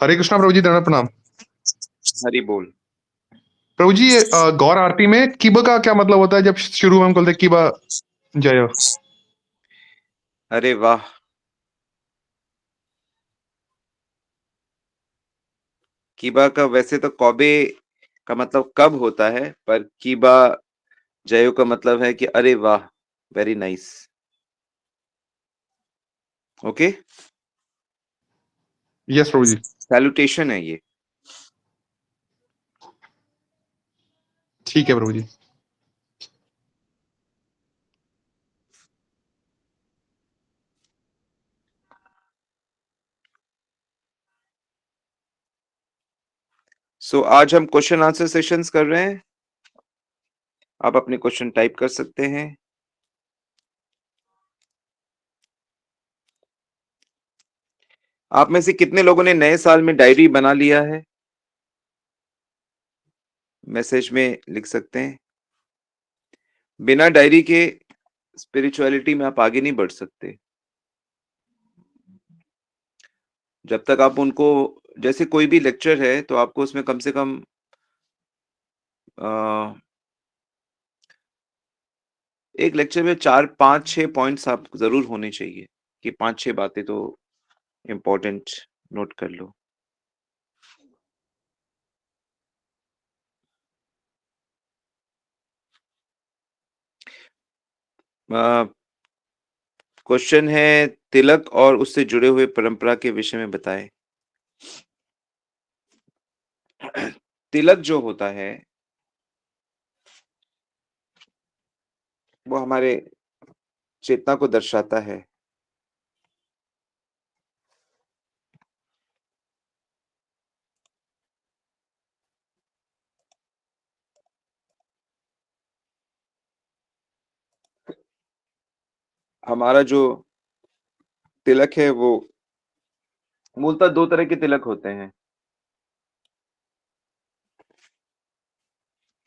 हरे कृष्णा प्रभु जी, दंड प्रणाम। हरि बोल। प्रभु जी, ये गौर आरती में किब का क्या मतलब होता है? जब शुरू में हम बोलते हैं किबा जय। अरे वाह! कीबा का वैसे तो कौबे का मतलब कब होता है, पर कीबा जयो का मतलब है कि अरे वाह! Very nice. ओके? यस प्रभु जी। सैल्यूटेशन है ये। ठीक है प्रभु जी। सो आज हम क्वेश्चन आंसर सेशंस कर रहे हैं। आप अपने क्वेश्चन टाइप कर सकते हैं। आप में से कितने लोगों ने नए साल में डायरी बना लिया है? मैसेज में लिख सकते हैं। बिना डायरी के स्पिरिचुअलिटी में आप आगे नहीं बढ़ सकते। जब तक आप उनको, जैसे कोई भी लेक्चर है तो आपको उसमें कम से कम एक लेक्चर में 4, 5, 6 पॉइंट्स आप जरूर होने चाहिए कि 5-6 बातें तो इम्पोर्टेंट नोट कर लो। क्वेश्चन है, तिलक और उससे जुड़े हुए परंपरा के विषय में बताएं। तिलक जो होता है वो हमारे चेतना को दर्शाता है। हमारा जो तिलक है वो मूलतः दो तरह के तिलक होते हैं।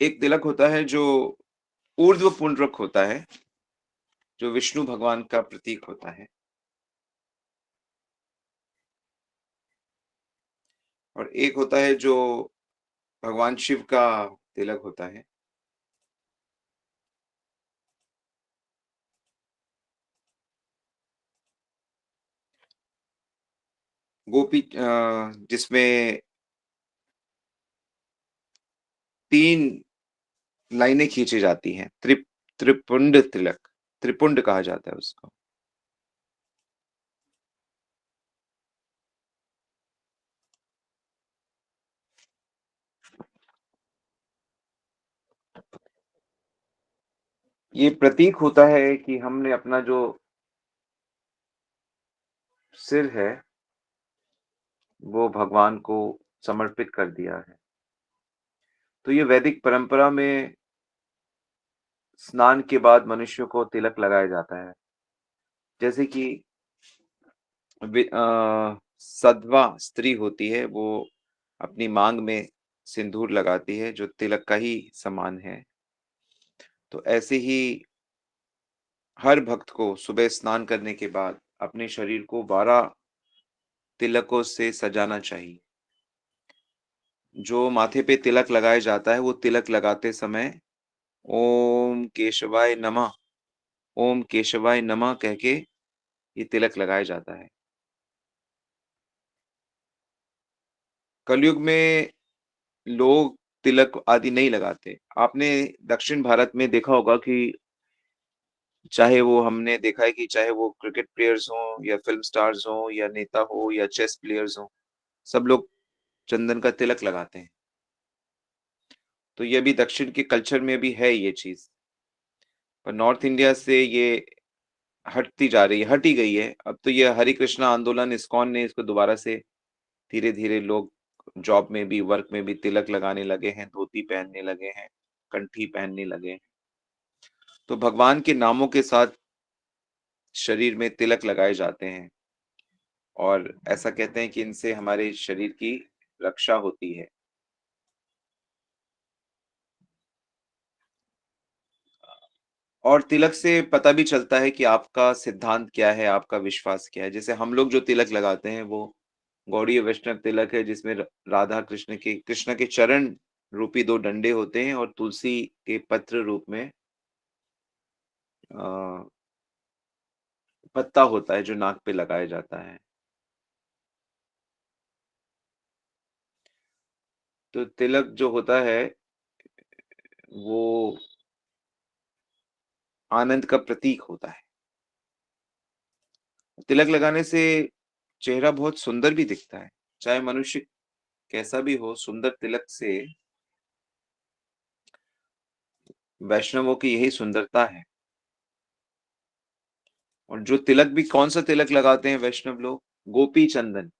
एक तिलक होता है जो ऊर्ध्व पुंड्रक होता है, जो विष्णु भगवान का प्रतीक होता है, और एक होता है जो भगवान शिव का तिलक होता है। जिसमें 3 लाइनें खींची जाती हैं। त्रिपुंड तिलक, त्रिपुंड कहा जाता है उसको। ये प्रतीक होता है कि हमने अपना जो सिर है वो भगवान को समर्पित कर दिया है। तो ये वैदिक परंपरा में स्नान के बाद मनुष्य को तिलक लगाया जाता है। जैसे कि सधवा स्त्री होती है, वो अपनी मांग में सिंदूर लगाती है जो तिलक का ही समान है। तो ऐसे ही हर भक्त को सुबह स्नान करने के बाद अपने शरीर को 12 तिलकों से सजाना चाहिए। जो माथे पे तिलक लगाया जाता है वो तिलक लगाते समय ओम केशवाय नमः, ओम केशवाय नमः कह के ये तिलक लगाया जाता है। कलयुग में लोग तिलक आदि नहीं लगाते। आपने दक्षिण भारत में देखा होगा कि चाहे वो, हमने देखा है कि चाहे वो क्रिकेट प्लेयर्स हों या फिल्म स्टार्स हों या नेता हो या चेस प्लेयर्स हों, सब लोग चंदन का तिलक लगाते हैं। तो ये भी दक्षिण के कल्चर में भी है ये चीज़। पर नॉर्थ इंडिया से ये हटती जा रही है, हट ही गई है। अब तो ये हरे कृष्णा आंदोलन, इस्कॉन ने इसको दोबारा से धीरे-धीरे, लोग जॉब में भी, वर्क में भी तिलक लगाने लगे हैं, धोती पहनने लगे हैं, कंठी पहनने लगे हैं। तो भगवान के नामों के साथ शरीर में तिलक लगाए जाते हैं और ऐसा कहते हैं कि इनसे हमारे शरीर की रक्षा होती है। और तिलक से पता भी चलता है कि आपका सिद्धांत क्या है, आपका विश्वास क्या है। जैसे हम लोग जो तिलक लगाते हैं वो गौड़ीय वैष्णव तिलक है जिसमें राधा कृष्ण के चरण रूपी 2 डंडे होते हैं और तुलसी के पत्र रूप में पत्ता होता है जो नाक पे लगाया जाता है। तो तिलक जो होता है वो आनंद का प्रतीक होता है। तिलक लगाने से चेहरा बहुत सुंदर भी दिखता है। चाहे मनुष्य कैसा भी हो, सुंदर तिलक से वैष्णवों की यही सुंदरता है। और जो तिलक भी कौन सा तिलक लगाते हैं वैष्णव लोग? गोपी चंदन।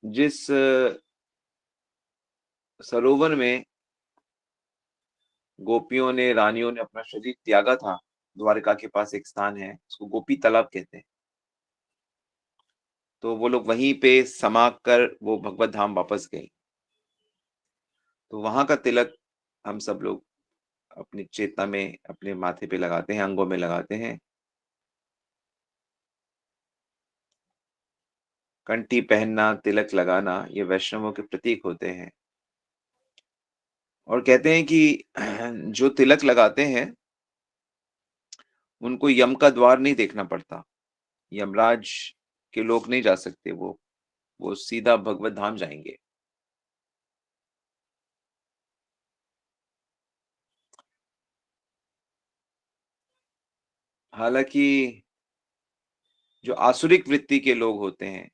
जिस सरोवर में गोपियों ने, रानियों ने अपना शरीर त्यागा था, द्वारका के पास एक स्थान है, उसको गोपी तालाब कहते हैं। तो वो लोग वहीं पे समा कर वो भगवत धाम वापस गए। तो वहां का तिलक हम सब लोग अपनी चेतना में अपने माथे पे लगाते हैं, अंगों में लगाते हैं। कंठी पहनना, तिलक लगाना, ये वैष्णवों के प्रतीक होते हैं। और कहते हैं कि जो तिलक लगाते हैं उनको यम का द्वार नहीं देखना पड़ता। यमराज के लोग नहीं जा सकते, वो सीधा भगवत धाम जाएंगे। हालांकि जो आसुरिक वृत्ति के लोग होते हैं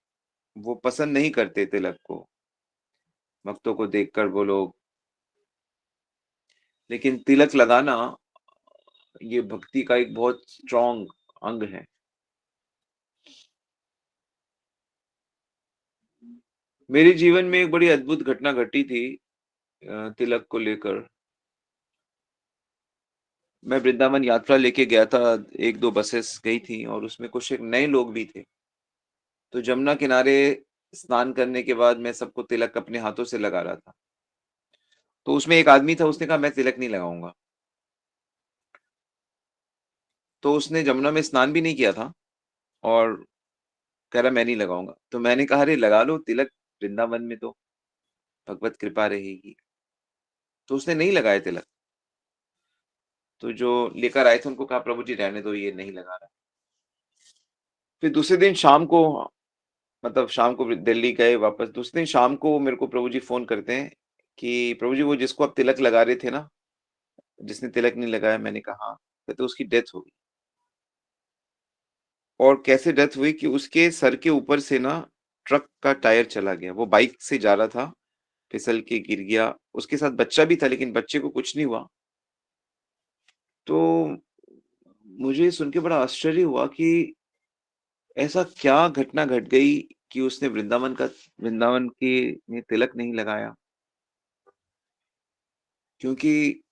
वो पसंद नहीं करते तिलक को, भक्तों को देखकर वो लोग। लेकिन तिलक लगाना ये भक्ति का एक बहुत स्ट्रॉन्ग अंग है। मेरे जीवन में एक बड़ी अद्भुत घटना घटी थी तिलक को लेकर। मैं वृंदावन यात्रा लेके गया था, 1-2 बसेस गई थी और उसमें कुछ एक नए लोग भी थे। तो जमुना किनारे स्नान करने के बाद मैं सबको तिलक अपने हाथों से लगा रहा था। तो उसमें एक आदमी था, उसने कहा मैं तिलक नहीं लगाऊंगा। तो उसने जमुना में स्नान भी नहीं किया था और कह रहा मैं नहीं लगाऊंगा। तो मैंने कहा अरे लगा लो तिलक, वृंदावन में तो भगवत कृपा रहेगी। तो उसने नहीं लगाया तिलक। तो जो लेकर आए थे उनको कहा प्रभु जी रहने दो, ये नहीं लगा रहा। फिर दूसरे दिन शाम को, मतलब शाम को दिल्ली गए वापस, दूसरे दिन शाम को मेरे को प्रभु जी फोन करते हैं कि प्रभु जी वो जिसको आप तिलक लगा रहे थे ना, जिसने तिलक नहीं लगाया। मैंने कहा हाँ। कहते उसकी डेथ हो गई। और कैसे डेथ हुई कि उसके सर के ऊपर से ना ट्रक का टायर चला गया। वो बाइक से जा रहा था, फिसल के गिर गया। उसके साथ बच्चा भी था लेकिन बच्चे को कुछ नहीं हुआ। तो मुझे सुन के बड़ा आश्चर्य हुआ कि ऐसा क्या घटना घट गई कि उसने वृंदावन के में तिलक नहीं लगाया। क्योंकि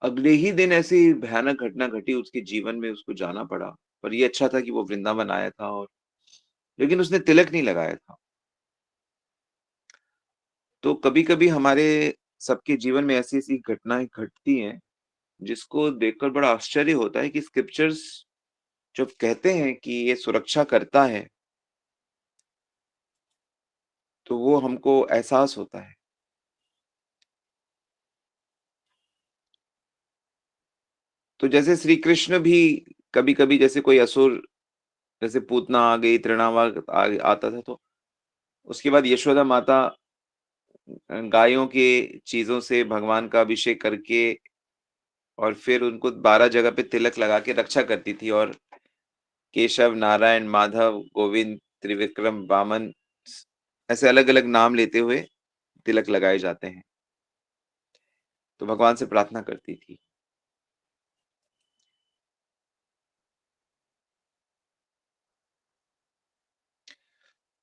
अगले ही दिन ऐसी भयानक घटना घटी उसके जीवन में, उसको जाना पड़ा। पर ये अच्छा था कि वो वृंदावन आया था, और लेकिन उसने तिलक नहीं लगाया था। तो कभी-कभी हमारे सबके जीवन में ऐसी-ऐसी घटनाएं घटती हैं जिसको देखकर बड़ा आश्चर्य होता है कि स्क्रिप्चर्स जब कहते हैं कि ये सुरक्षा करता है, तो वो हमको एहसास होता है। तो जैसे श्री कृष्ण भी कभी-कभी, जैसे कोई असुर, जैसे पूतना आ गई, तृणावर्त आता था, तो उसके बाद यशोदा माता गायों के चीजों से भगवान का अभिषेक करके और फिर उनको 12 जगह पे तिलक लगा के रक्षा करती थी। और केशव, नारायण, माधव, गोविंद, त्रिविक्रम, वामन, ऐसे अलग-अलग नाम लेते हुए तिलक लगाए जाते हैं। तो भगवान से प्रार्थना करती थी।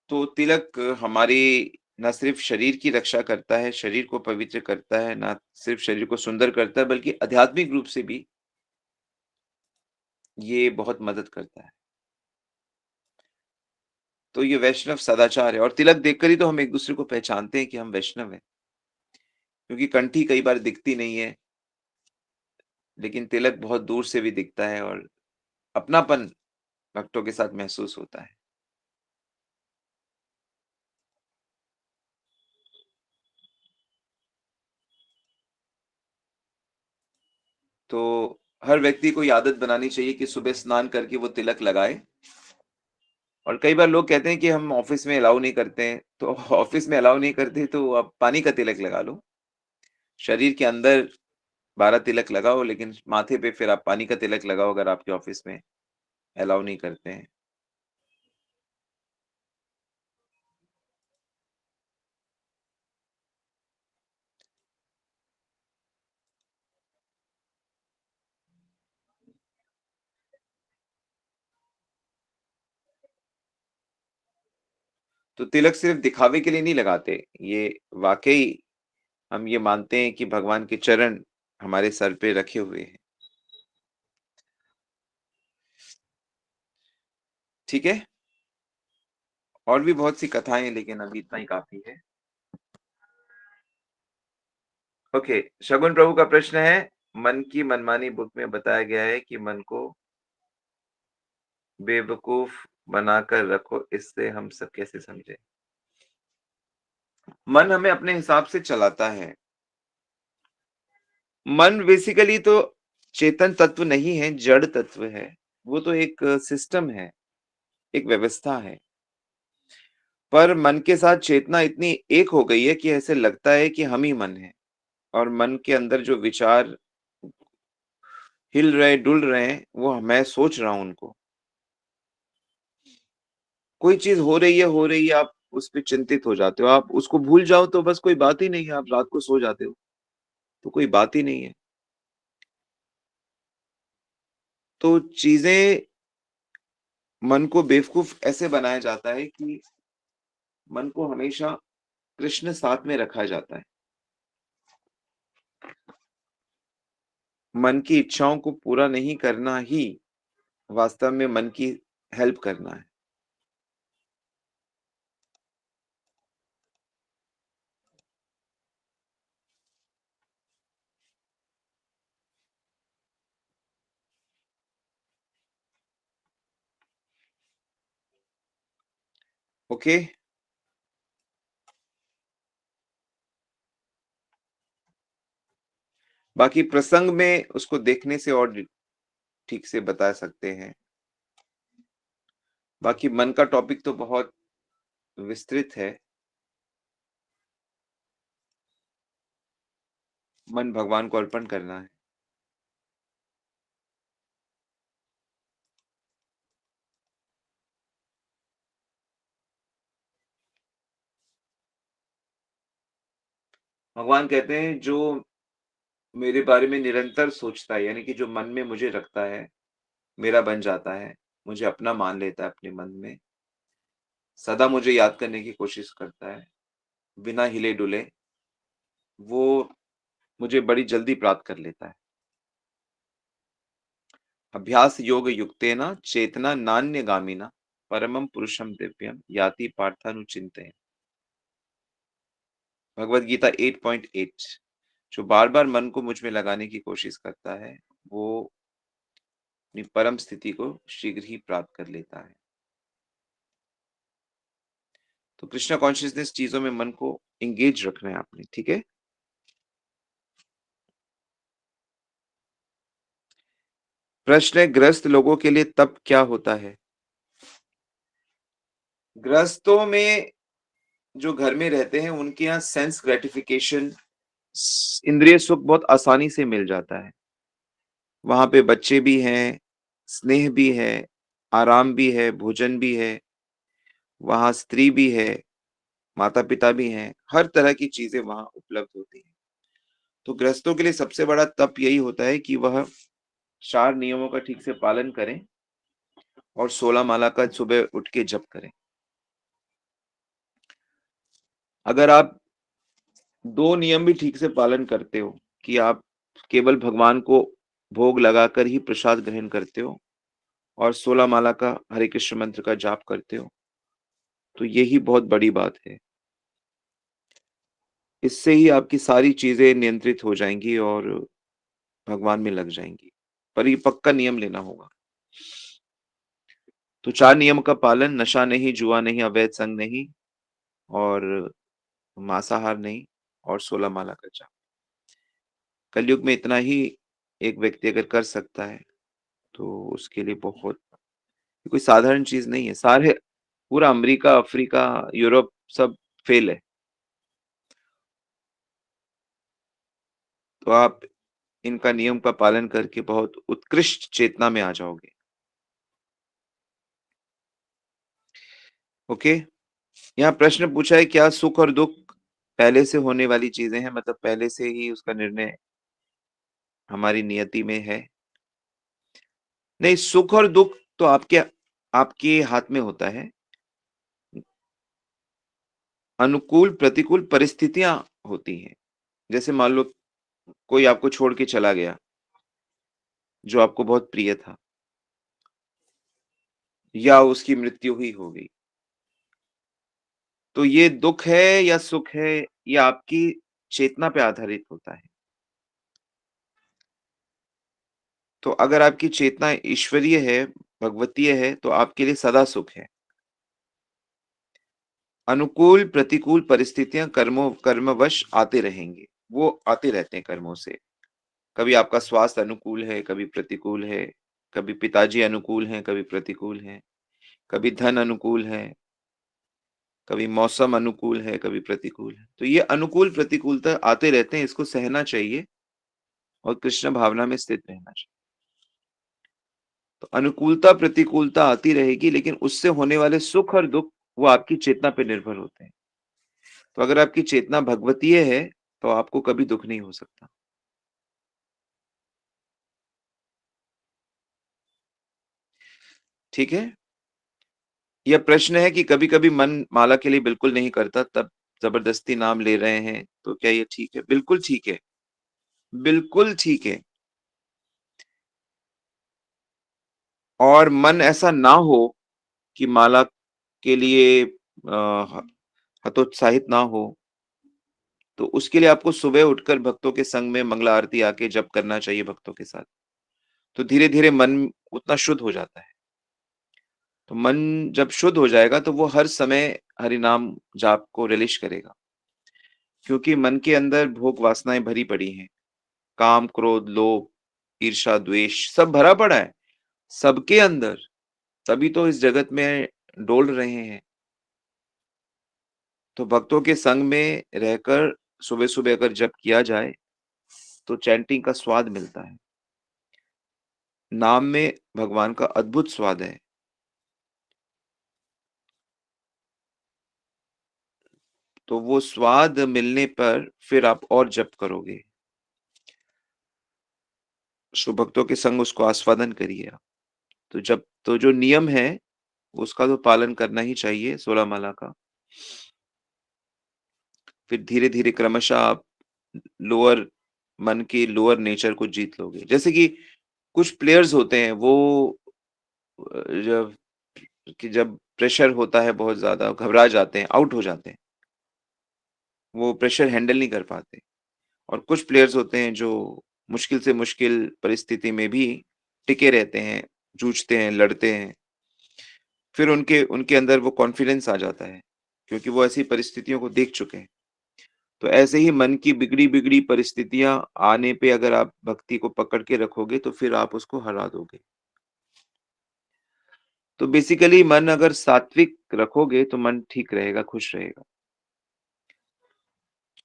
तो तिलक हमारी न सिर्फ शरीर की रक्षा करता है, शरीर को पवित्र करता है, ना सिर्फ शरीर को सुंदर करता है, बल्कि आध्यात्मिक रूप से भी ये बहुत मदद करता है। तो ये वैष्णव सदाचार है, और तिलक देखकर ही तो हम एक-दूसरे को पहचानते हैं कि हम वैष्णव हैं। क्योंकि कंठी कई बार दिखती नहीं है, लेकिन तिलक बहुत दूर से भी दिखता है और अपनापन भक्तों के साथ महसूस होता है। तो हर व्यक्ति को ये आदत बनानी चाहिए कि सुबह स्नान करके वो तिलक लगाए। और कई बार लोग कहते हैं कि हम ऑफ़िस में अलाउ नहीं करते हैं, तो ऑफ़िस में अलाउ नहीं करते तो आप पानी का तिलक लगा लो। शरीर के अंदर 12 तिलक लगाओ, लेकिन माथे पे फिर आप पानी का तिलक लगाओ अगर आपके ऑफ़िस में अलाउ नहीं करते हैं। तो तिलक सिर्फ़ दिखावे के लिए नहीं लगाते, ये वाक़ई हम ये मानते हैं कि भगवान के चरण हमारे सर पे रखे हुए हैं। ठीक है? और भी बहुत सी कथाएँ हैं, लेकिन अभी इतना ही काफ़ी है। ओके, शगुन प्रभु का प्रश्न है, मन की मनमानी बुक में बताया गया है कि मन को बेवकूफ़ बनाकर रखो, इससे हम सब कैसे समझें? मन हमें अपने हिसाब से चलाता है। मन बेसिकली तो चेतन तत्व नहीं है, जड़ तत्व है। वो तो एक सिस्टम है, एक व्यवस्था है। पर मन के साथ चेतना इतनी एक हो गई है कि ऐसे लगता है कि हम ही मन हैं, और मन के अंदर जो विचार हिल रहे, डुल रहे हैं, वो मैं सोच रहा हूँ उनको। कोई चीज़ हो रही है, आप उस पे चिंतित हो जाते हो। आप उसको भूल जाओ तो बस कोई बात ही नहीं है, आप रात को सो जाते हो, तो कोई बात ही नहीं है। तो चीज़ें मन को बेवकूफ़ ऐसे बनाया जाता है कि मन को हमेशा कृष्ण साथ में रखा जाता है। मन की इच्छाओं को पूरा नहीं करना ही वास्तव में मन की हेल्प करना है। ओके? बाकी प्रसंग में उसको देखने से और ठीक से बता सकते हैं। बाकी मन का टॉपिक तो बहुत विस्तृत है। मन भगवान को अर्पण करना है। भगवान कहते हैं जो मेरे बारे में निरंतर सोचता है, यानी कि जो मन में मुझे रखता है, मेरा बन जाता है, मुझे अपना मान लेता है अपने मन में, सदा मुझे याद करने की कोशिश करता है, बिना हिले-डुले, वो मुझे बड़ी जल्दी प्राप्त कर लेता है। अभ्यास योग युक्तेन चेतना नान्यगामिना परमं पुरुषं दिव्यं याति पार्थानुचिंतयन्। भगवद गीता 8.8। जो बार-बार मन को मुझ में लगाने की कोशिश करता है, वो अपनी परम स्थिति को शीघ्र ही प्राप्त कर लेता है। तो कृष्णा कॉन्शियसनेस चीज़ों में मन को एंगेज रखना है आपने, ठीक है? प्रश्न है, ग्रस्त लोगों के लिए तप क्या होता है? ग्रस्तों में जो घर में रहते हैं, उनके यहाँ सेंस ग्रेटिफिकेशन, इंद्रिय सुख बहुत आसानी से मिल जाता है। वहां पे बच्चे भी हैं, स्नेह भी है, आराम भी है, भोजन भी है, वहां स्त्री भी है, माता पिता भी हैं, हर तरह की चीजें वहां उपलब्ध होती हैं। तो गृहस्थों के लिए सबसे बड़ा तप यही होता है कि वह 4 नियमों का ठीक से पालन करें और 16 माला का सुबह उठ के जप करें। अगर आप 2 नियम भी ठीक से पालन करते हो कि आप केवल भगवान को भोग लगाकर ही प्रसाद ग्रहण करते हो और 16 माला का हरे कृष्ण मंत्र का जाप करते हो, तो यही बहुत बड़ी बात है। इससे ही आपकी सारी चीज़ें नियंत्रित हो जाएँगी और भगवान में लग जाएँगी। पर ये पक्का नियम लेना होगा। तो 4 नियम का पालन, नशा नहीं, जुआ नहीं, अवैध संग नहीं और मांसाहार नहीं और 16 माला का जाप। कलयुग में इतना ही एक व्यक्ति अगर कर सकता है, तो उसके लिए बहुत कोई साधारण चीज़ नहीं है। सारे पूरा अमेरिका, अफ्रीका, यूरोप सब फेल है। तो आप इनका नियम का पालन करके बहुत उत्कृष्ट चेतना में आ जाओगे। ओके? यहाँ प्रश्न पूछा है, क्या सुख और दुःख पहले से होने वाली चीज़ें हैं? मतलब पहले से ही उसका निर्णय हमारी नियति में है? नहीं, सुख और दुःख तो आपके आपके हाथ में होता है। अनुकूल, प्रतिकूल परिस्थितियाँ होती हैं। जैसे मान लो कोई आपको छोड़ के चला गया, जो आपको बहुत प्रिय था, या उसकी मृत्यु ही हो गई। तो ये दुःख है या सुख है, ये आपकी चेतना पे आधारित होता है। तो अगर आपकी चेतना ईश्वरीय है, भगवतीय है, तो आपके लिए सदा सुख है। अनुकूल, प्रतिकूल परिस्थितियाँ कर्मवश आते रहेंगे। वो आते रहते हैं कर्मों से। कभी आपका स्वास्थ्य अनुकूल है, कभी प्रतिकूल है, कभी पिताजी अनुकूल हैं, कभी प्रतिकूल हैं, कभी धन अनुकूल है, कभी मौसम अनुकूल है, कभी प्रतिकूल है। तो ये अनुकूल प्रतिकूलता आते रहते हैं, इसको सहना चाहिए और कृष्ण भावना में स्थित रहना चाहिए। तो अनुकूलता प्रतिकूलता आती रहेगी, लेकिन उससे होने वाले सुख और दुःख वो आपकी चेतना पे निर्भर होते हैं। तो अगर आपकी चेतना भगवतीय है, तो आपको कभी दुःख नहीं हो सकता। ठीक है? यह प्रश्न है कि कभी-कभी मन माला के लिए बिल्कुल नहीं करता, तब ज़बरदस्ती नाम ले रहे हैं, तो क्या ये ठीक है? बिल्कुल ठीक है। बिल्कुल ठीक है। और मन ऐसा ना हो कि माला के लिए ह हतोत्साहित ना हो, तो उसके लिए आपको सुबह उठकर भक्तों के संग में मंगला आरती आके जप करना चाहिए भक्तों के साथ। तो धीरे-धीरे मन उतना शुद्ध हो जाता है। तो मन जब शुद्ध हो जाएगा, तो वो हर समय हरि नाम जाप को रिलीज़ करेगा। क्योंकि मन के अंदर भोग वासनाएँ भरी पड़ी हैं। काम, क्रोध, लोभ, ईर्ष्या, द्वेष सब भरा पड़ा है, सबके अंदर। तभी तो इस जगत में डोल रहे हैं। तो भक्तों के संग में रहकर सुबह-सुबह अगर जप किया जाए, तो चैंटिंग का स्वाद मिलता है। नाम में भगवान का अद्भुत स्वाद है। तो वो स्वाद मिलने पर फिर आप और जप करोगे। सो भक्तों के संग उसको आस्वादन करिए आप। तो जो नियम है, उसका तो पालन करना ही चाहिए 16 माला का। फिर धीरे-धीरे क्रमशः आप लोअर मन के लोअर नेचर को जीत लोगे। जैसे कि कुछ प्लेयर्स होते हैं, वो जब जब प्रेशर होता है बहुत ज़्यादा, घबरा जाते हैं, आउट हो जाते हैं। वो प्रेशर हैंडल नहीं कर पाते। और कुछ प्लेयर्स होते हैं जो मुश्किल से मुश्किल परिस्थिति में भी टिके रहते हैं, जूझते हैं, लड़ते हैं। फिर उनके उनके अंदर वो कॉन्फिडेंस आ जाता है, क्योंकि वो ऐसी परिस्थितियों को देख चुके हैं। तो ऐसे ही मन की बिगड़ी-बिगड़ी परिस्थितियाँ आने पे अगर आप भक्ति को पकड़ के रखोगे, तो फिर आप उसको हरा दोगे। तो बेसिकली मन अगर सात्विक रखोगे, तो मन ठीक रहेगा, खुश रहेगा।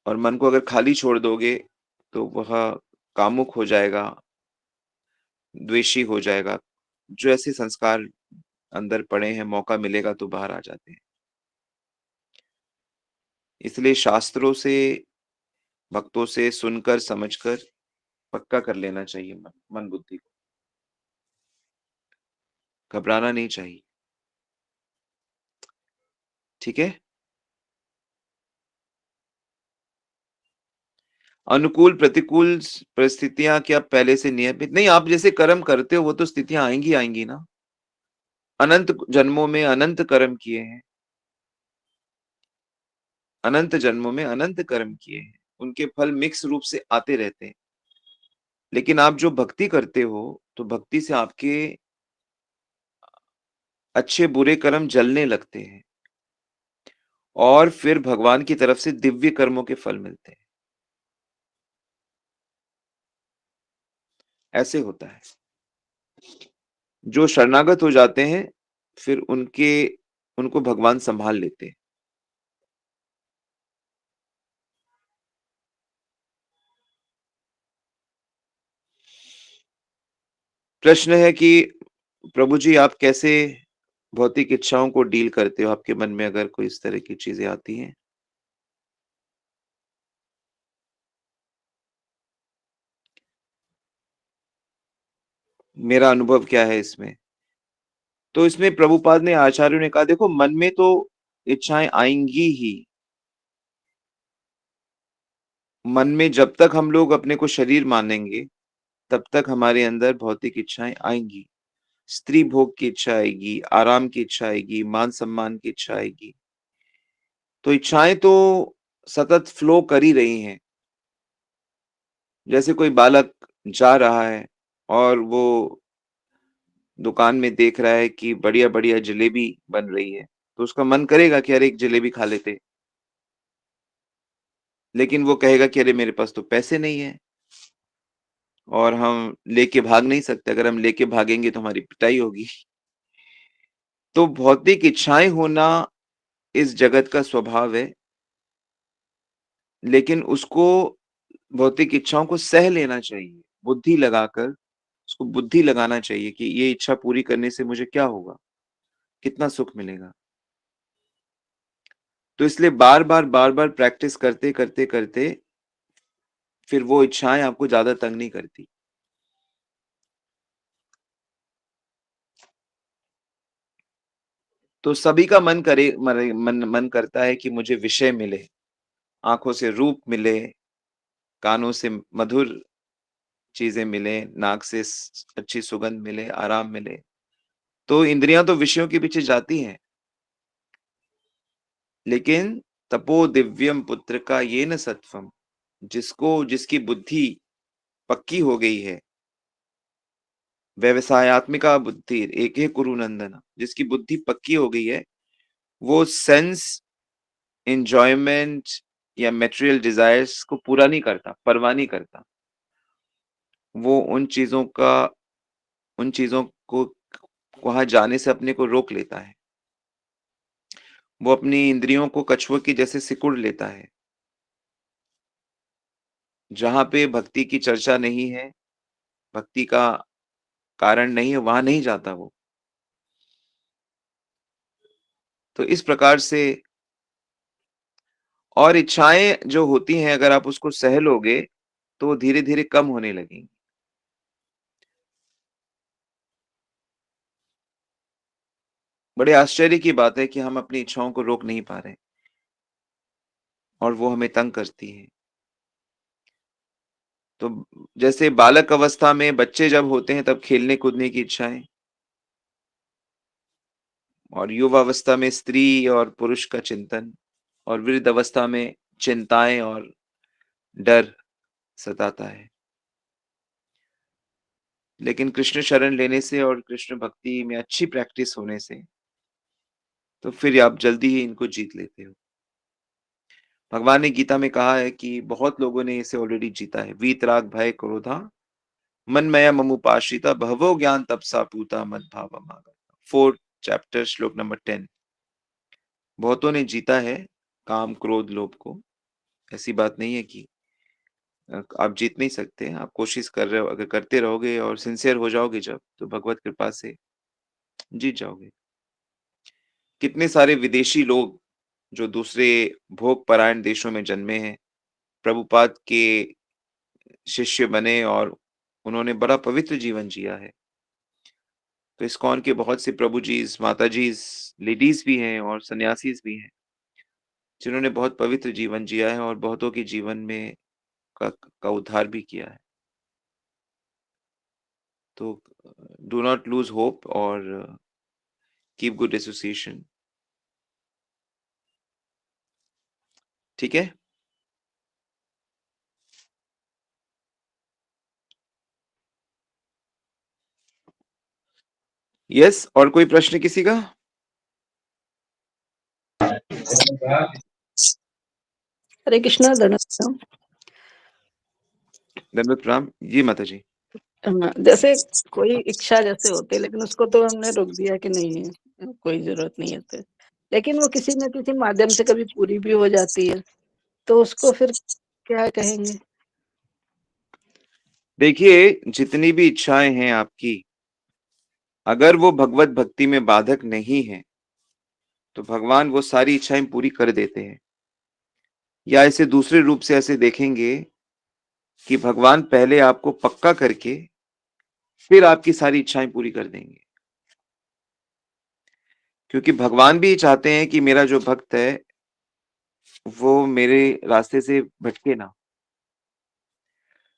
और मन को अगर खाली छोड़ दोगे, तो वह कामुक हो जाएगा, द्वेषी हो जाएगा। जो ऐसे संस्कार अंदर पड़े हैं, मौका मिलेगा तो बाहर आ जाते हैं। इसलिए शास्त्रों से, भक्तों से सुनकर, समझकर पक्का कर लेना चाहिए मन बुद्धि को। घबराना नहीं चाहिए। ठीक है? अनुकूल, प्रतिकूल परिस्थितियाँ क्या पहले से नियमित नहीं, आप जैसे कर्म करते हो, वो तो स्थितियाँ आएँगी आएँगी ना। अनंत जन्मों में अनंत कर्म किए हैं। अनंत जन्मों में अनंत कर्म किए हैं। उनके फल मिक्स रूप से आते रहते हैं। लेकिन आप जो भक्ति करते हो, तो भक्ति से आपके अच्छे बुरे कर्म जलने लगते हैं और फिर भगवान की तरफ से दिव्य कर्मों के फल मिलते हैं। ऐसे होता है। जो शरणागत हो जाते हैं, फिर उनको भगवान संभाल लेते हैं। प्रश्न है कि प्रभु जी आप कैसे भौतिक इच्छाओं को डील करते हो? आपके मन में अगर कोई इस तरह की चीज़ें आती हैं? मेरा अनुभव क्या है इसमें? तो इसमें प्रभुपाद ने आचार्यों ने कहा देखो मन में तो इच्छाएँ आएँगी ही। मन में जब तक हम लोग अपने को शरीर मानेंगे, तब तक हमारे अंदर भौतिक इच्छाएँ आएँगी। स्त्री भोग की इच्छा आएगी, आराम की इच्छा आएगी, मान-सम्मान की इच्छा आएगी। तो इच्छाएँ तो सतत फ्लो कर ही रही हैं। जैसे कोई बालक जा रहा है और वो दुकान में देख रहा है कि बढ़िया-बढ़िया जलेबी बन रही है, तो उसका मन करेगा कि अरे एक जलेबी खा लेते। लेकिन वो कहेगा कि अरे मेरे पास तो पैसे नहीं है और हम लेके भाग नहीं सकते, अगर हम लेके भागेंगे तो हमारी पिटाई होगी। तो भौतिक इच्छाएँ होना इस जगत का स्वभाव है, लेकिन उसको भौतिक इच्छाओं को सह लेना चाहिए, बुद्धि लगाकर उसको बुद्धि लगाना चाहिए कि ये इच्छा पूरी करने से मुझे क्या होगा? कितना सुख मिलेगा? तो इसलिए बार-बार, बार-बार प्रैक्टिस करते फिर वो इच्छाएँ आपको ज़्यादा तंग नहीं करती। तो सभी का मन करे मरे मन मन करता है कि मुझे विषय मिले, आँखों से रूप मिले, कानों से मधुर चीज़ें मिलें, नाक से अच्छी सुगंध मिले, आराम मिले। तो इंद्रियाँ तो विषयों के पीछे जाती हैं। लेकिन तपो दिव्यम पुत्र का ये न सत्वम, जिसकी बुद्धि पक्की हो गई है, व्यवसायत्मिका बुद्धि एके कुरु नंदन, जिसकी बुद्धि पक्की हो गई है, वो सेंस एन्जॉयमेंट या मटेरियल डिजायर्स को पूरा नहीं करता, परवाह नहीं करता। वो उन चीज़ों को वहाँ जाने से अपने को रोक लेता है। वो अपनी इंद्रियों को कछुए की जैसे सिकुड़ लेता है। जहाँ पे भक्ति की चर्चा नहीं है, भक्ति का कारण नहीं है, वहाँ नहीं जाता वो। तो इस प्रकार से और इच्छाएँ जो होती हैं अगर आप उसको सह लोगे, तो वो धीरे-धीरे कम होने लगेंगी। बड़े आश्चर्य की बात है कि हम अपनी इच्छाओं को रोक नहीं पा रहे और वो हमें तंग करती हैं। तो जैसे बालक अवस्था में बच्चे जब होते हैं तब खेलने-कूदने की इच्छाएँ और युवावस्था में स्त्री और पुरुष का चिंतन और वृद्ध अवस्था में चिंताएँ और डर सताता है। लेकिन कृष्ण शरण लेने से और कृष्ण भक्ति में अच्छी प्रैक्टिस होने से, तो फिर आप जल्दी ही इनको जीत लेते हो। भगवान ने गीता में कहा है कि बहुत लोगों ने इसे ऑलरेडी जीता है। वीतराग भय क्रोधा मनमया ममुपाश्रिता बहवो ज्ञान तपसा पूता मद्भावमागता। 4th चैप्टर श्लोक नंबर 10। बहुतों ने जीता है काम, क्रोध, लोभ को। ऐसी बात नहीं है कि आप जीत नहीं सकते। आप कोशिश कर रहे हो, अगर करते रहोगे और सिंसियर हो जाओगे जब, तो भगवत कृपा से जीत जाओगे। कितने सारे विदेशी लोग जो दूसरे भोग परायण देशों में जन्मे हैं, प्रभुपाद के शिष्य बने और उन्होंने बड़ा पवित्र जीवन जिया है। तो इस्कॉन के बहुत से प्रभु जीज़, माता जीज़, लेडीज़ भी हैं और सन्यासीज़ भी हैं, जिन्होंने बहुत पवित्र जीवन जिया है और बहुतों के जीवन में का उद्धार भी किया है। तो डू नॉट लूज़ होप और कीप गुड एसोसिएशन। ठीक है? यस, और कोई प्रश्न किसी का? हरे कृष्णा, धन्यवाद। दंडवत प्रणाम। जी माता जी। जैसे कोई इच्छा जैसे होती है, लेकिन उसको तो हमने रोक दिया कि नहीं कोई ज़रूरत नहीं है तो। लेकिन वो किसी न किसी माध्यम से कभी पूरी भी हो जाती है, तो उसको फिर क्या कहेंगे? देखिए, जितनी भी इच्छाएँ हैं आपकी, अगर वो भगवत भक्ति में बाधक नहीं हैं, तो भगवान वो सारी इच्छाएँ पूरी कर देते हैं। या इसे दूसरे रूप से ऐसे देखेंगे कि भगवान पहले आपको पक्का करके, फिर आपकी सारी इच्छाएँ पूरी कर देंगे। क्योंकि भगवान भी चाहते हैं कि मेरा जो भक्त है, वो मेरे रास्ते से भटके ना।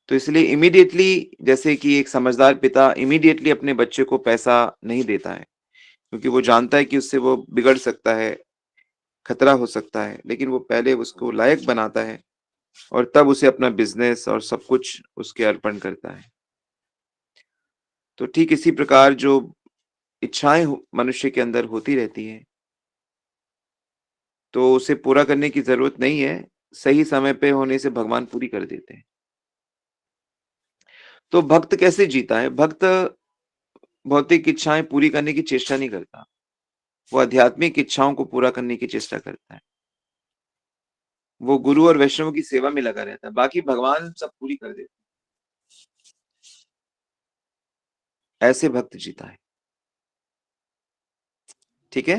तो इसलिए इमीडिएटली, जैसे कि एक समझदार पिता इमीडिएटली अपने बच्चे को पैसा नहीं देता है, क्योंकि वो जानता है कि उससे वो बिगड़ सकता है, खतरा हो सकता है, लेकिन वो पहले उसको लायक बनाता है और तब उसे अपना बिज़नेस और सब कुछ उसके अर्पण करता है। तो ठीक इसी प्रकार जो इच्छाएँ मनुष्य के अंदर होती रहती हैं, तो उसे पूरा करने की ज़रूरत नहीं है, सही समय पे होने से भगवान पूरी कर देते हैं। तो भक्त कैसे जीता है? भक्त भौतिक इच्छाएँ पूरी करने की चेष्टा नहीं करता, वो आध्यात्मिक इच्छाओं को पूरा करने की चेष्टा करता है। वो गुरु और वैष्णव की सेवा में लगा रहता है, बाकी भगवान सब पूरी कर देते हैं। ऐसे भक्त जीता है। ठीक है?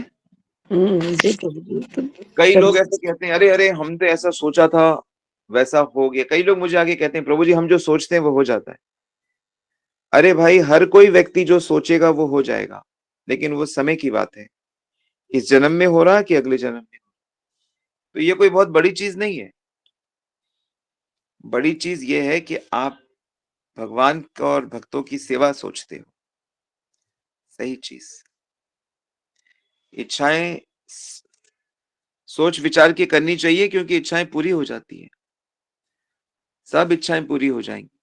जी प्रभु जी, तो कई चलिए लोग ऐसे कहते हैं, "अरे! हम तो ऐसा सोचा था, वैसा हो गया।" कई लोग मुझे आके कहते हैं, "प्रभु जी, हम जो सोचते हैं वो हो जाता है।" अरे भाई, हर कोई व्यक्ति जो सोचेगा वो हो जाएगा, लेकिन वो समय की बात है। इस जन्म में हो रहा कि अगले जन्म में। तो ये कोई बहुत बड़ी चीज़ नहीं है। बड़ी चीज़ ये है कि आप भगवान और भक्तों की सेवा सोचते हो, सही चीज़। इच्छाएँ स सोच विचार के करनी चाहिए, क्योंकि इच्छाएँ पूरी हो जाती हैं। सब इच्छाएँ पूरी हो जाएँगी।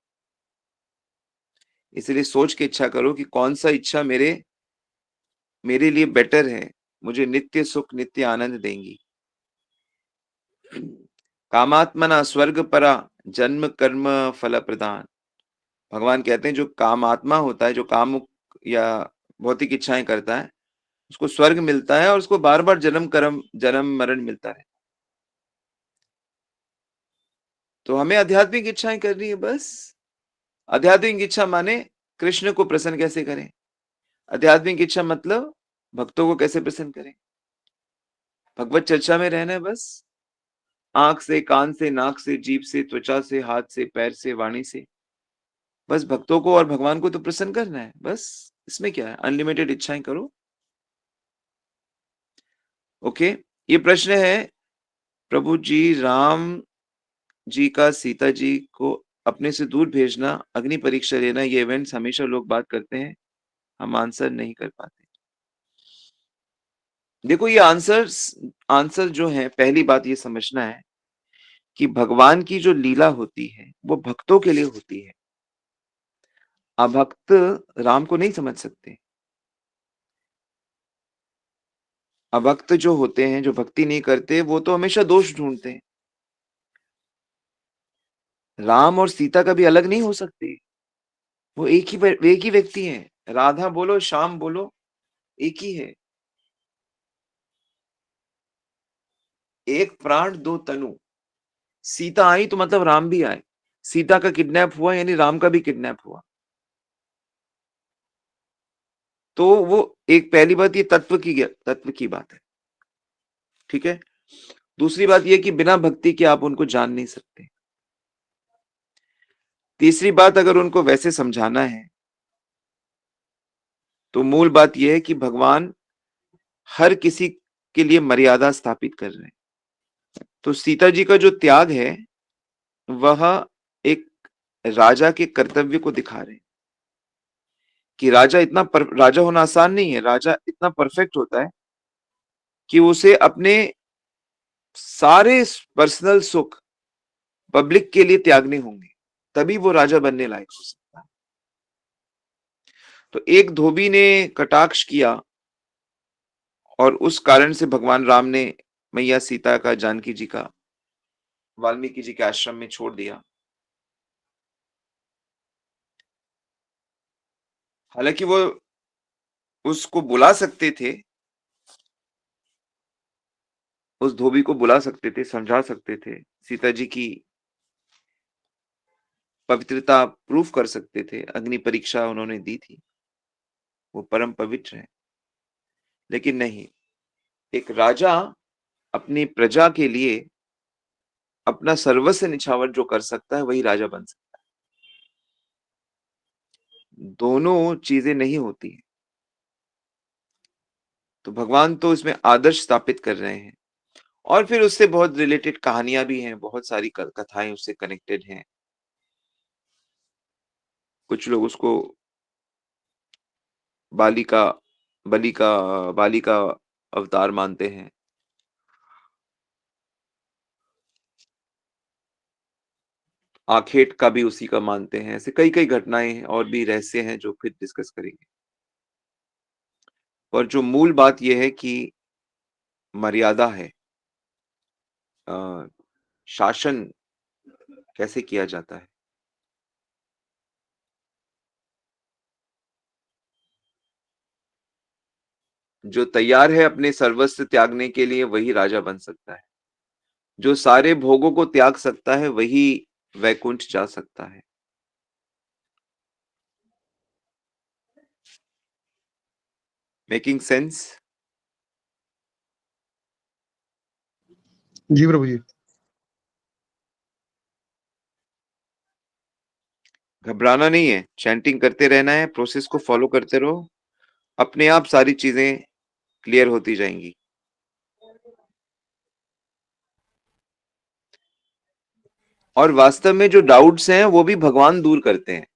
इसलिए सोच के इच्छा करो कि कौन-सा इच्छा मेरे लिए बेटर है, मुझे नित्य सुख, नित्य आनंद देंगी। कामात्मना स्वर्गपरा जन्म कर्म फल प्रदान। भगवान कहते हैं जो कामात्मा होता है, जो कामुक या भौतिक इच्छाएँ करता है, उसको स्वर्ग मिलता है और उसको बार-बार जन्म-मरण मिलता है। तो हमें आध्यात्मिक इच्छाएँ करनी है बस। आध्यात्मिक इच्छा माने कृष्ण को प्रसन्न कैसे करें? आध्यात्मिक इच्छा मतलब भक्तों को कैसे प्रसन्न करें? भगवत चर्चा में रहना है बस। आँख से, कान से, नाक से, जीभ से, त्वचा से, हाथ से, पैर से, वाणी से। बस भक्तों को और भगवान को तो प्रसन्न करना है, बस। इसमें क्या है? अनलिमिटेड इच्छाएँ करो। ओके? ये प्रश्न है, प्रभु जी, राम जी का सीता जी को अपने से दूर भेजना, अग्नि परीक्षा लेना, ये इवेंट्स हमेशा लोग बात करते हैं, हम आंसर नहीं कर पाते। देखो ये आंसर जो है, पहली बात ये समझना है कि भगवान की जो लीला होती है, वो भक्तों के लिए होती है। अभक्त राम को नहीं समझ सकते। अभक्त जो होते हैं, जो भक्ति नहीं करते, वो तो हमेशा दोष ढूँढते हैं। राम और सीता कभी अलग नहीं हो सकते। वो एक ही व्यक्ति हैं। राधा बोलो, श्याम बोलो, एक ही है। एक प्राण दो तनु। सीता आई तो मतलब राम भी आए। सीता का किडनैप हुआ यानी राम का भी किडनैप हुआ। तो वो एक पहली बात ये तत्व की बात है। ठीक है? दूसरी बात ये कि बिना भक्ति के आप उनको जान नहीं सकते। तीसरी बात, अगर उनको वैसे समझाना है, तो मूल बात ये है कि भगवान हर किसी के लिए मर्यादा स्थापित कर रहे हैं। तो सीता जी का जो त्याग है, वह एक राजा के कर्तव्य को दिखा रहे हैं कि राजा होना आसान नहीं है। राजा इतना परफेक्ट होता है कि उसे अपने सारे पर्सनल सुख पब्लिक के लिए त्यागने होंगे, तभी वो राजा बनने लायक हो सकता है। तो एक धोबी ने कटाक्ष किया और उस कारण से भगवान राम ने मैया सीता का, जानकी जी का वाल्मीकि जी के आश्रम में छोड़ दिया। हालांकि वो उसको बुला सकते थे, उस धोबी को बुला सकते थे, समझा सकते थे, सीता जी की पवित्रता प्रूफ कर सकते थे, अग्नि परीक्षा उन्होंने दी थी, वो परम पवित्र है। लेकिन नहीं, एक राजा अपनी प्रजा के लिए अपना सर्वस्व निछावर जो कर सकता है वही राजा बन सकता है। दोनों चीजें नहीं होती हैं। तो भगवान तो इसमें आदर्श स्थापित कर रहे हैं, और फिर उससे बहुत रिलेटेड कहानियां भी हैं, बहुत सारी कथाएं उससे कनेक्टेड हैं। कुछ लोग उसको बाली का अवतार मानते हैं। आखेट का भी उसी का मानते हैं। ऐसे कई कई घटनाएं और भी रहस्य हैं जो फिर डिस्कस करेंगे। और जो मूल बात यह है कि मर्यादा है, शासन कैसे किया जाता है। जो तैयार है अपने सर्वस्व त्यागने के लिए वही राजा बन सकता है। जो सारे भोगों को त्याग सकता है वही वैकुंठ जा सकता है। Making sense? जी प्रभु जी। घबराना नहीं है, चैंटिंग करते रहना है, प्रोसेस को फॉलो करते रहो, अपने आप सारी चीजें क्लियर होती जाएंगी। और वास्तव में जो डाउट्स हैं वो भी भगवान दूर करते हैं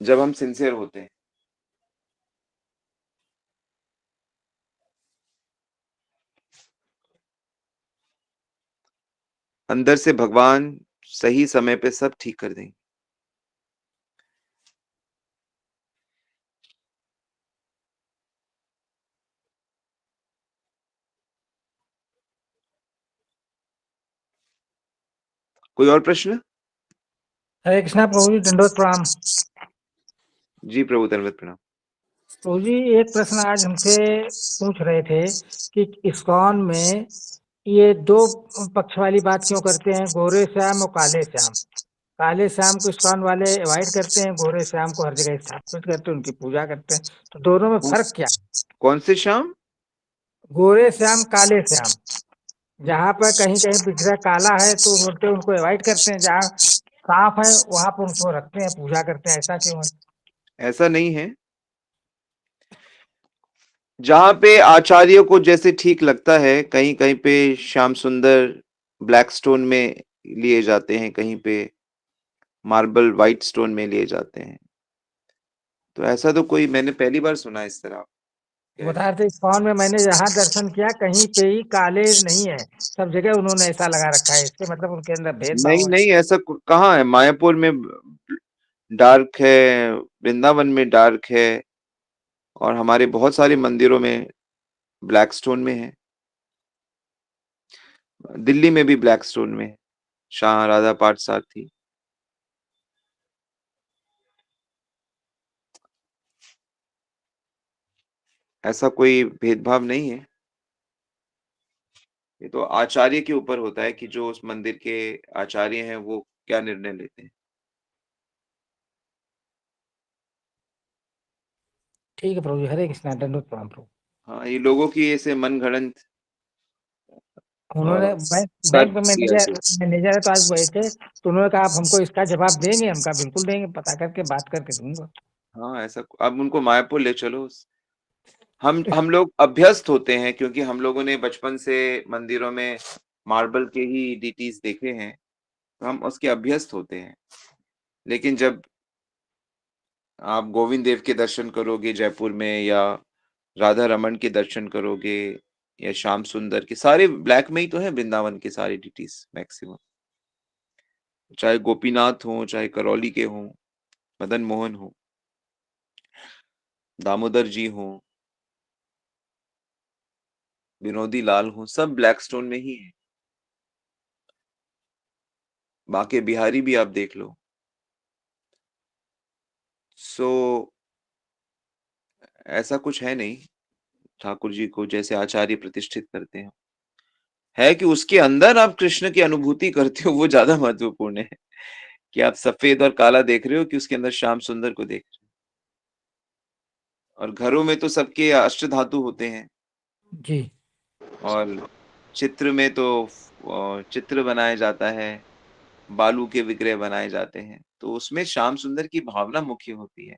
जब हम सिंसियर होते हैं। अंदर से भगवान सही समय पे सब ठीक कर देंगे। कोई और प्रश्न? हरे कृष्णा प्रभु जी, दंडवत प्रणाम। जी प्रभु, धन्यवाद, प्रणाम। प्रभु जी, एक प्रश्न आज हमसे पूछ रहे थे कि इस्कॉन में ये दो पक्ष वाली बात क्यों करते हैं, गोरे श्याम और काले श्याम। काले श्याम को इस्कॉन वाले अवॉइड करते हैं, गोरे श्याम को हर जगह स्थापित करते हैं, उनकी पूजा करते हैं। तो दोनों में फर्क क्या है? कौन से श्याम? गोरे श्याम, काले श्याम। जहाँ पर कहीं कहीं विग्रह काला है तो बोलते हैं उनको अवॉइड करते हैं, जहाँ साफ है वहां पर उनको रखते हैं, पूजा करते हैं। ऐसा क्यों है? ऐसा नहीं है। जहां पे आचार्यों को जैसे ठीक लगता है, कहीं कहीं पे श्याम सुंदर ब्लैक स्टोन में लिए जाते हैं, कहीं पे मार्बल व्हाइट स्टोन में लिए जाते हैं। तो ऐसा तो कोई मैंने पहली बार सुना इस तरह। बता रहे थे इस्कॉन में मैंने जहाँ दर्शन किया कहीं पे ही काले नहीं है, सब जगह उन्होंने ऐसा लगा रखा है। इसके मतलब उनके अंदर भेदभाव नहीं है। नहीं, ऐसा कहाँ है। मायापुर में डार्क है, वृंदावन में डार्क है, और हमारे बहुत सारे मंदिरों में ब्लैक स्टोन में है। दिल्ली में भी ब्लैक स्टोन में है, शाह राधा पार्थसारथी। ऐसा कोई भेदभाव नहीं है। ये तो आचार्य के ऊपर होता है कि जो उस मंदिर के आचार्य हैं वो क्या निर्णय लेते हैं। ठीक है प्रभु जी, हरे कृष्णा, दंडवत प्रणाम प्रभु। हाँ, ये लोगों की ऐसे मनगढ़ंत उन्होंने बैंक में तर्क की मैनेजर ऐसे। मैनेजर है तो आज बैठे तो उन्होंने कहा आप हमको इसका जवाब देंगे। हम कहा बिल्कुल देंगे, पता करके बात करके दूंगा। हाँ, ऐसा अब उनको मायापुर ले चलो। हम लोग अभ्यस्त होते हैं क्योंकि हम लोगों ने बचपन से मंदिरों में मार्बल के ही डीटीज देखे हैं, तो हम उसके अभ्यस्त होते हैं। लेकिन जब आप गोविंद देव के दर्शन करोगे जयपुर में, या राधा रमन के दर्शन करोगे, या श्याम सुंदर के, सारे ब्लैक में ही तो है वृंदावन के सारे डीटीज मैक्सिमम। चाहे गोपीनाथ हो, चाहे करौली के हो, मदन मोहन हो, दामोदर जी हो, विनोदी लाल हो, सब ब्लैक स्टोन में ही है। बाके बिहारी भी आप देख लो। सो ऐसा कुछ है नहीं, ठाकुर जी को जैसे आचार्य प्रतिष्ठित करते हैं। है कि उसके अंदर आप कृष्ण की अनुभूति करते हो, वो ज़्यादा महत्वपूर्ण है, कि आप सफ़ेद और काला देख रहे हो कि उसके अंदर श्याम सुंदर को देख रहे हो। और घरों में तो सबके अष्टधातु होते हैं जी। और चित्र में तो चित्र बनाया जाता है, बालू के विग्रह बनाए जाते हैं, तो उसमें श्याम सुंदर की भावना मुख्य होती है।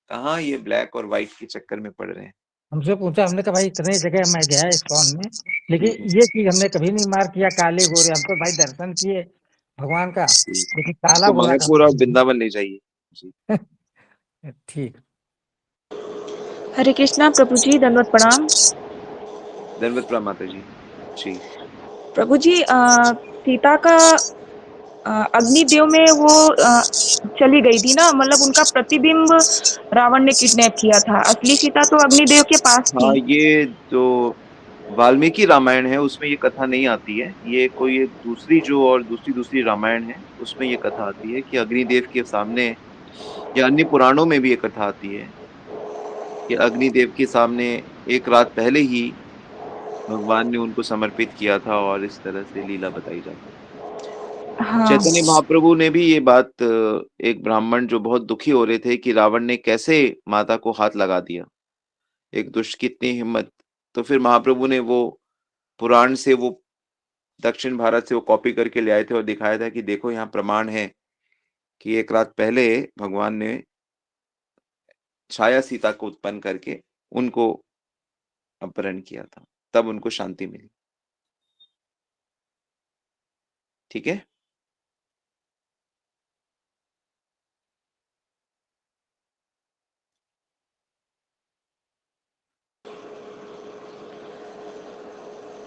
कहाँ ये ब्लैक और व्हाइट के चक्कर में पड़ रहे हैं। हमसे पूछा, हमने कहा भाई इतने जगह मैं गया इस्कॉन में, लेकिन हुँ, ये चीज हमने कभी नहीं मार्क किया काले गोरे। हम तो भाई दर्शन किए भगवान का, जी। लेकिन काला इसको गोरा मायापुर कभी और नहीं। वृंदावन ले जाइए। जी। ठीक। हरे कृष्णा प्रभु जी, दंडवत प्रणाम। दंडवत प्रणाम माता जी। जी। प्रभु जी, सीता का अग्निदेव में वो चली गई थी ना, मतलब उनका प्रतिबिंब रावण ने किडनैप किया था। असली सीता तो अग्निदेव के पास हाँ, थी। ये जो वाल्मीकि रामायण है उसमें ये कथा नहीं आती है। ये कोई एक दूसरी जो और दूसरी रामायण है, उसमें ये कथा आती है कि अग्निदेव के सामने या अन्य पुराणों में भी ये कथा आती है कि अग्निदेव के सामने एक रात पहले ही भगवान ने उनको समर्पित किया था और इस तरह से लीला बताई जाती है। हाँ। चैतन्य महाप्रभु ने भी ये बात एक ब्राह्मण जो बहुत दुखी हो रहे थे कि रावण ने कैसे माता को हाथ लगा दिया, एक दुष्ट की इतनी हिम्मत। तो फिर महाप्रभु ने वो पुराण से वो दक्षिण भारत से वो कॉपी करके ले आए थे और दिखाया था कि देखो यहाँ प्रमाण है कि एक रात पहले भगवान ने छाया सीता को उत्पन्न करके उनको अपहरण किया था, तब उनको शांति मिली। ठीक है?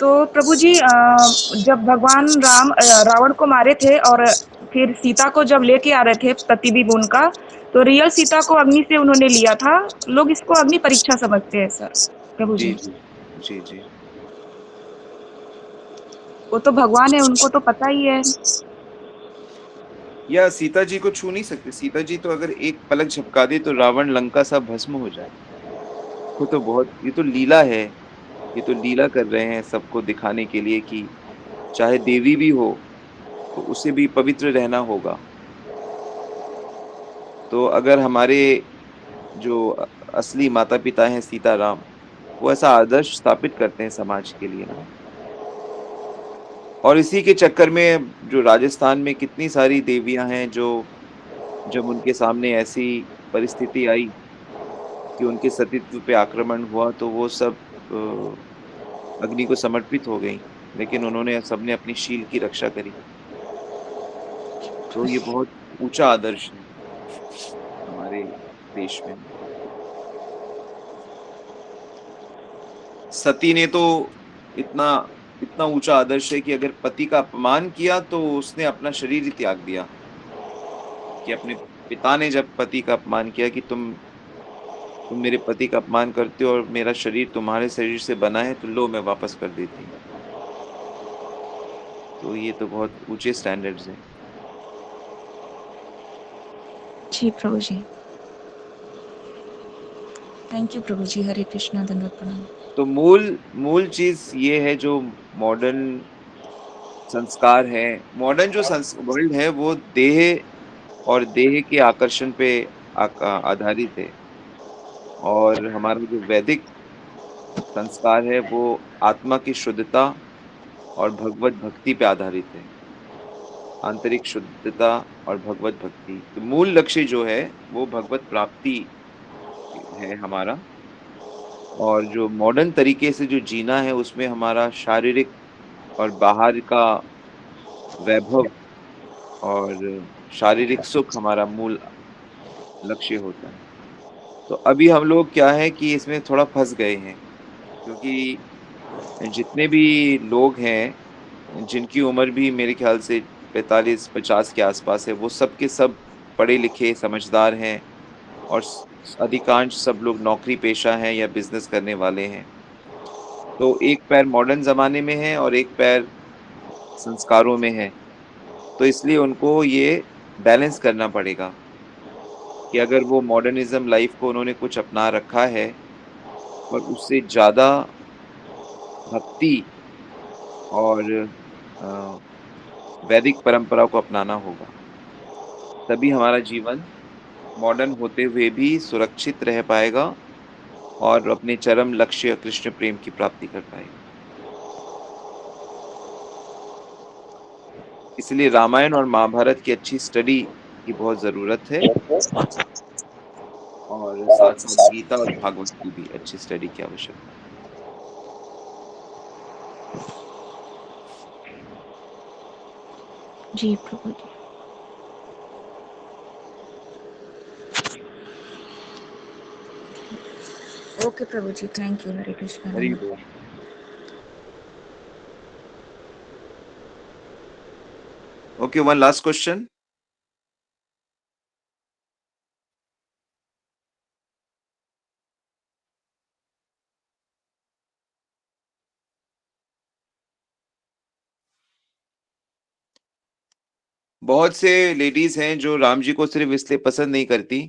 तो प्रभु जी, जब भगवान राम रावण को मारे थे और फिर सीता को जब लेके आ रहे थे प्रतिबिंब उनका, तो रियल सीता को अग्नि से उन्होंने लिया था। लोग इसको अग्नि परीक्षा समझते हैं सर, प्रभु जी, जी। जी। जी, जी। वो तो भगवान है, उनको तो पता ही है। या सीता जी को छू नहीं सकते। सीता जी तो अगर एक पलक झपका दे तो रावण लंका सब भस्म हो जाए। ये तो लीला है। ये तो लीला कर रहे हैं सबको दिखाने के लिए कि चाहे देवी भी हो, तो उसे भी पवित्र रहना होगा। तो अगर हमारे जो असली माता-पिता हैं सीताराम, वो ऐसा आदर्श स्थापित करते हैं समाज के लिए ना। और इसी के चक्कर में जो राजस्थान में कितनी सारी देवियाँ हैं जो जब उनके सामने ऐसी परिस्थिति आई कि उनके सतीत्व पे आक्रमण हुआ तो वो सब अग्नि को समर्पित हो गईं, लेकिन उन्होंने सबने अपनी शील की रक्षा करी। तो ये बहुत ऊँचा आदर्श है हमारे देश में ना। सती ने तो इतना इतना ऊँचा आदर्श है कि अगर पति का अपमान किया तो उसने अपना शरीर ही त्याग दिया। कि अपने पिता ने जब पति का अपमान किया कि तुम मेरे पति का अपमान करते हो और मेरा शरीर तुम्हारे शरीर से बना है तो लो मैं वापस कर देती हूँ। तो ये तो बहुत ऊँचे स्टैंडर्ड्स हैं। जी प्रभु जी। थैंक यू प्रभु जी। हरे कृष्णा, दंडवत प्रणाम। तो मूल चीज़ ये है जो मॉडर्न संस्कार है, मॉडर्न जो वर्ल्ड है वो देह और देह के आकर्षण पे आधारित है। और हमारा जो वैदिक संस्कार है वो आत्मा की शुद्धता और भगवत भक्ति पे आधारित है। आंतरिक शुद्धता और भगवत भक्ति। तो मूल लक्ष्य जो है वो भगवत प्राप्ति है हमारा। और जो मॉडर्न तरीके से जो जीना है उसमें हमारा शारीरिक और बाहर का वैभव और शारीरिक सुख हमारा मूल लक्ष्य होता है। तो अभी हम लोग क्या है कि इसमें थोड़ा फँस गए हैं, क्योंकि जितने भी लोग हैं, जिनकी उम्र भी मेरे ख्याल से 45-50 के आस-पास है, वो सब के सब पढ़े-लिखे, समझदार हैं और अधिकांश सब लोग नौकरी-पेशा हैं या बिज़नेस करने वाले हैं। तो एक पैर मॉडर्न ज़माने में है और एक पैर संस्कारों में है। तो इसलिए उनको ये बैलेंस करना पड़ेगा कि अगर वो मॉडर्निज़्म लाइफ़ को उन्होंने कुछ अपना रखा है, और उससे ज़्यादा भक्ति और वैदिक परंपरा को अपनाना होगा। तभी हमारा जीवन मॉडर्न होते हुए भी सुरक्षित रह पाएगा और अपने चरम लक्ष्य कृष्ण प्रेम की प्राप्ति कर पाएगा। इसलिए रामायण और महाभारत की अच्छी स्टडी की बहुत ज़रूरत है और साथ-साथ गीता और भागवत की भी अच्छी स्टडी की आवश्यकता है। जी प्रभु जी। ओके प्रभु जी, थैंक यू। हरे कृष्ण। हरि बोल। Okay, one last question. बहुत से लेडीज हैं जो राम जी को सिर्फ इसलिए पसंद नहीं करती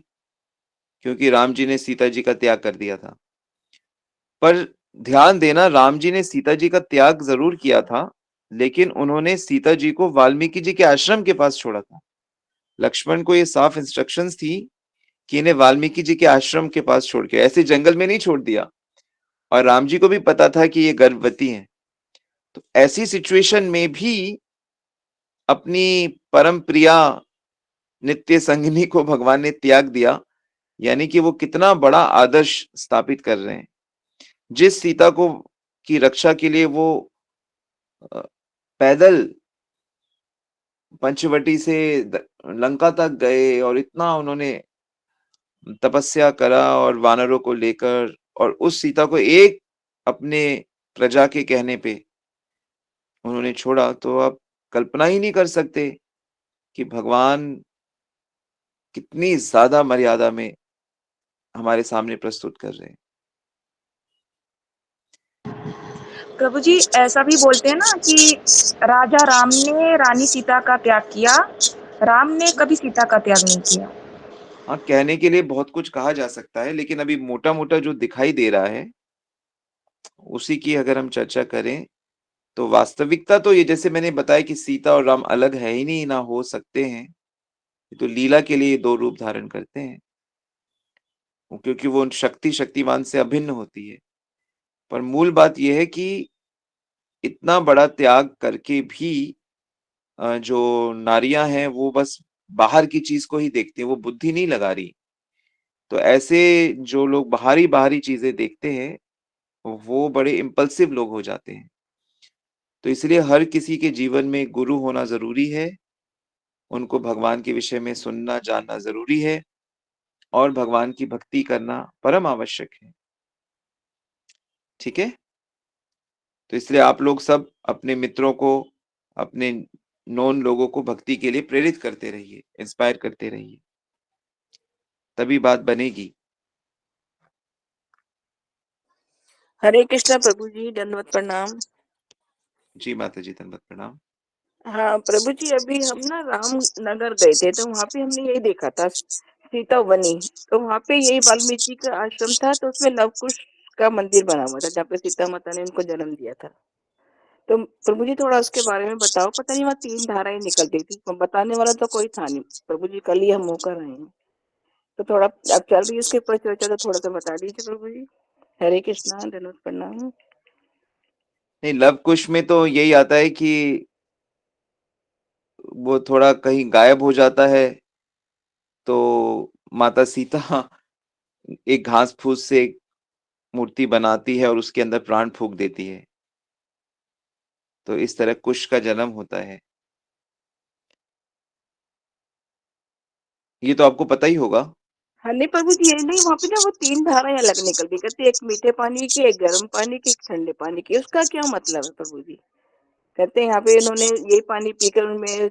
क्योंकि राम जी ने सीता जी का त्याग कर दिया था। पर ध्यान देना, राम जी ने सीता जी का त्याग जरूर किया था, लेकिन उन्होंने सीता जी को वाल्मीकि जी के आश्रम के पास छोड़ा था। लक्ष्मण को ये साफ इंस्ट्रक्शंस थी कि इन्हें वाल्मीकि जी के आश्रम के पास छोड़ के, ऐसे जंगल में नहीं छोड़ दिया। और राम जी को भी पता था कि ये गर्भवती हैं। तो ऐसी सिचुएशन में भी अपनी परम प्रिया नित्य संगिनी को भगवान ने त्याग दिया, यानी कि वो कितना बड़ा आदर्श स्थापित कर रहे हैं। जिस सीता को की रक्षा के लिए वो पैदल पंचवटी से लंका तक गए और इतना उन्होंने तपस्या करा और वानरों को लेकर, और उस सीता को एक अपने प्रजा के कहने पे उन्होंने छोड़ा, तो आप कल्पना ही नहीं कर सकते कि भगवान कितनी ज्यादा मर्यादा में हमारे सामने प्रस्तुत कर रहे हैं। प्रभु जी, ऐसा भी बोलते हैं ना कि राजा राम ने रानी सीता का त्याग किया, राम ने कभी सीता का त्याग नहीं किया। हाँ, कहने के लिए बहुत कुछ कहा जा सकता है, लेकिन अभी मोटा-मोटा जो दिखाई दे रहा है, उसी की अगर हम चर्चा करें, तो वास्तविकता तो ये, जैसे मैंने बताया कि सीता और राम अलग है ही नहीं, ना हो सकते हैं। ये तो लीला के लिए 2 रूप धारण करते हैं, क्योंकि वो शक्तिमान से अभिन्न होती है। पर मूल बात ये है कि इतना बड़ा त्याग करके भी जो नारियां हैं वो बस बाहर की चीज को ही देखती हैं, वो बुद्धि नहीं लगा रही। तो ऐसे जो लोग बाहरी चीजें देखते हैं, वो बड़े इम्पल्सिव लोग हो जाते हैं। तो इसलिए हर किसी के जीवन में गुरु होना जरूरी है, उनको भगवान के विषय में सुनना जानना जरूरी है, और भगवान की भक्ति करना परम आवश्यक है। ठीक है? तो इसलिए आप लोग सब अपने मित्रों को, अपने नोन लोगों को भक्ति के लिए प्रेरित करते रहिए, इंस्पायर करते रहिए, तभी बात बनेगी। हरे कृष्णा प्रभु जी, दंडवत प्रणाम। जी माता जी, धन्यवाद, प्रणाम। हाँ प्रभु जी, अभी हम ना रामनगर गए थे, तो वहाँ पे हमने यही देखा था, सीता वनी। तो वहाँ पे यही वाल्मीकि का आश्रम था, तो उसमें लवकुश का मंदिर बना हुआ था, जहाँ पे सीता माता ने उनको जन्म दिया था। तो प्रभु जी थोड़ा उसके बारे में बताओ। पता नहीं वहाँ 3 धाराएं निकलती थी, बताने वाला तो कोई था नहीं। प्रभु जी कल ही हम होकर आए हैं, तो थोड़ा अब चल रही है उसके ऊपर चर्चा, तो थोड़ा सा बता दीजिए प्रभु जी। हरे कृष्णा, धन्यवाद, प्रणाम। नहीं, लव कुश में तो यही आता है कि वो थोड़ा कहीं गायब हो जाता है, तो माता सीता एक घास फूस से एक मूर्ति बनाती है और उसके अंदर प्राण फूंक देती है। तो इस तरह कुश का जन्म होता है। ये तो आपको पता ही होगा। हाँ नहीं प्रभु जी, ये नहीं, वहाँ पे ना वो 3 धाराएं अलग निकलती, कहते एक मीठे पानी की, एक गर्म पानी की, एक ठंडे पानी की। उसका क्या मतलब है प्रभु जी? कहते हैं यहाँ पे इन्होंने यही पानी पीकर उनमें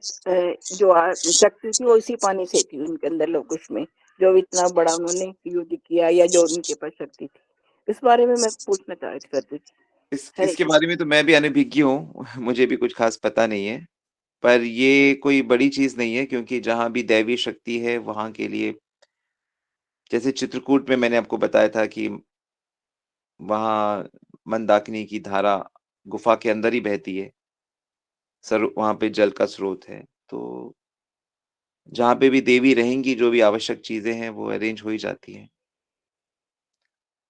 जो शक्ति थी वो इसी पानी से थी उनके अंदर, लोग उसमें जो इतना बड़ा उन्होंने युद्ध किया, या जो उनके पास शक्ति थी। इस बारे में मैं पूछना चाहती थी। हरे इसके कृष्ण। बारे में तो मैं भी अनभिज्ञ हूँ, मुझे भी कुछ खास पता नहीं है। पर ये कोई बड़ी चीज नहीं है, क्योंकि जहां भी दैवीय शक्ति है वहां के लिए, जैसे चित्रकूट में मैंने आपको बताया था कि वहां मंदाकिनी की धारा गुफा के अंदर ही बहती है, वहां पे जल का स्रोत है। तो जहाँ पे भी देवी रहेंगी, जो भी आवश्यक चीजें हैं वो अरेंज हो ही जाती हैं।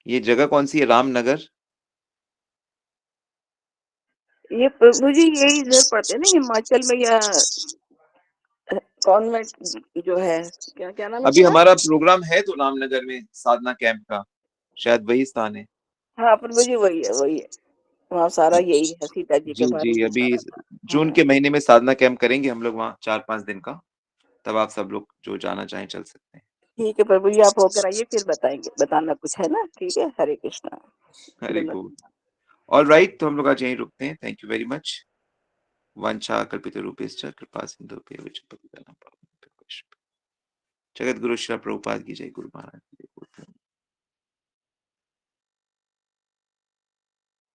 ये जगह कौन सी है? रामनगर? ये प्रभु जी यही इधर पड़ते हैं ना, हिमाचल में, या कॉन्वेंट जो है, क्या क्या नाम है अभी इसका? हमारा प्रोग्राम है तो रामनगर में साधना कैंप का, शायद वही स्थान है। हाँ प्रभु जी वही है, वही है। वहाँ सारा यही है, सीता जी के जी बारे जी, में अभी सारा। जून के महीने में साधना कैंप करेंगे हम लोग वहाँ 4-5 दिन का। तब आप सब लोग जो जाना चाहें चल सकते हैं। ठीक है प्रभु जी, आप होकर आइए, फिर बताएंगे, बताना कुछ है ना। ठीक है, हरे कृष्णा। हरे धन्यवाद। बोल। ऑलराइट, तो हम लोग आज यहीं रुकते हैं। Thank you very much. वंशा कल्पितरूपेश्च कृपा सिंधुभ्येव च पतितानां पावनेभ्यो वैष्णवेभ्यो। जगत गुरु श्री प्रभुपाद की जय। गुरु महाराज।